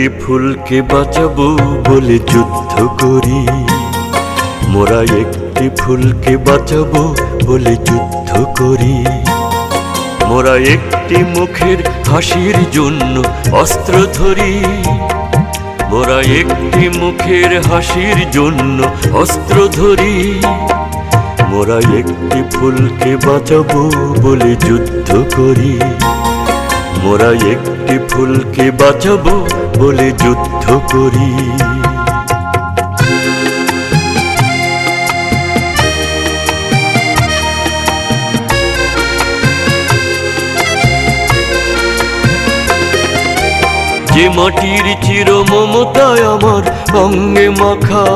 একটি ফুলকে বাঁচাবো বলে যুদ্ধ করি, মোরা একটি ফুলকে বাঁচাবো বলে যুদ্ধ করি। মোরা একটি মুখের হাসির জন্য অস্ত্র ধরি, মোরা একটি মুখের হাসির জন্য অস্ত্র ধরি। মোরা একটি ফুলকে বাঁচাবো বলে যুদ্ধ করি, মোরা একটি ফুলকে বাঁচাবো বলে যুদ্ধ করি। যে মাটির চির মমতায় আমার অঙ্গে মাখা,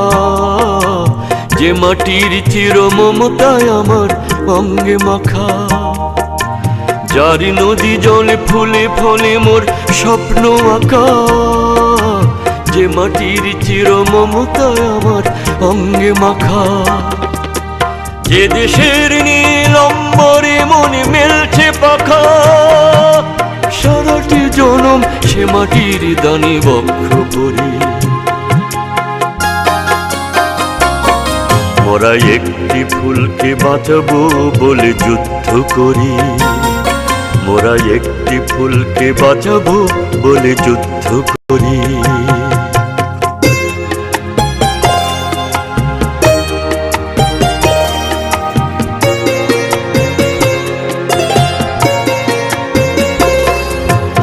যে মাটির চির মমতায় আমার অঙ্গে মাখা, যার নদী জলে ফুলে ফলে মোর স্বপ্ন আঁকা। যে মাটির চির মমতায় আমার অঙ্গে মাখা, যে দেশের নীল অম্বরে মনে মেলছে পাখা। সারাটি জনম সে মাটির দানে বক্ষ করি, মোরা একটি ফুলকে বাঁচাবো বলে যুদ্ধ করি, মোরা একটি ফুলকে বাঁচাবো বলে যুদ্ধ করি।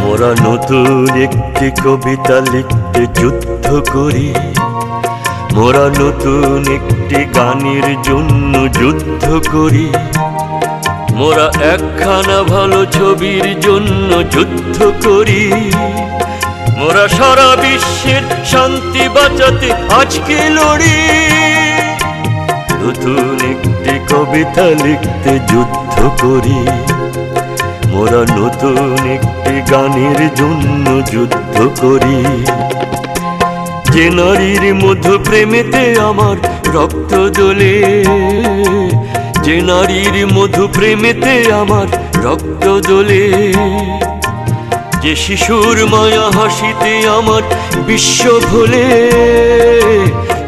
মোরা নতুন একটি কবিতা লিখতে যুদ্ধ করি, মোরা নতুন একটি গানের জন্য যুদ্ধ করি। মোরা একখানা ভালো ছবির জন্য যুদ্ধ করি, মোরা সারা বিশ্বের শান্তি বাঁচাতে আজকে লড়ি। নতুন একটি কবিতা লিখতে যুদ্ধ করি, মোরা নতুন একটি গানের জন্য যুদ্ধ করি। যে নারীর মধু প্রেমেতে আমার রক্ত জ্বলে, যে নারীর মধু প্রেমেতে আমার রক্ত জ্বলে, যে শিশুর মায়া হাসিতে আমার বিশ্ব ভোলে।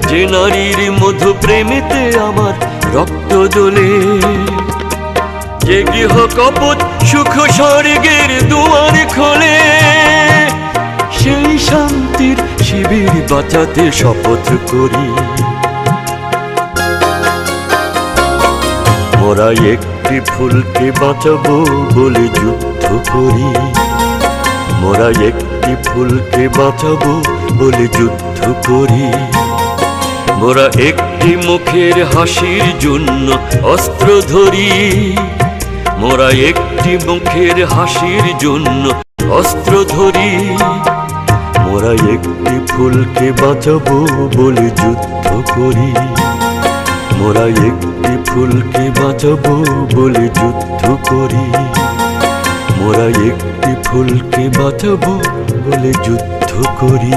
যে নারীর মধু প্রেমেতে আমার রক্ত জ্বলে, যে গৃহ কপট সুখ স্বর্গের দুয়ার খোলে। সেই শান্তির শিবির বাঁচাতে শপথ করি, মোরা একটি ফুলকে বাঁচাবো বলে যুদ্ধ করি, মোরা একটি ফুলকে বাঁচাবো বলে যুদ্ধ করি। মোরা একটি মুখের হাসির জন্য অস্ত্র ধরি, মোরা একটি মুখের হাসির জন্য অস্ত্র ধরি। মোরা একটি ফুলকে বাঁচাবো বলে যুদ্ধ করি, মোরা একটি ফুলকে বাঁচাবো বলে যুদ্ধ করি। মোরা একটি ফুলকে বাঁচাবো বলে যুদ্ধ করি।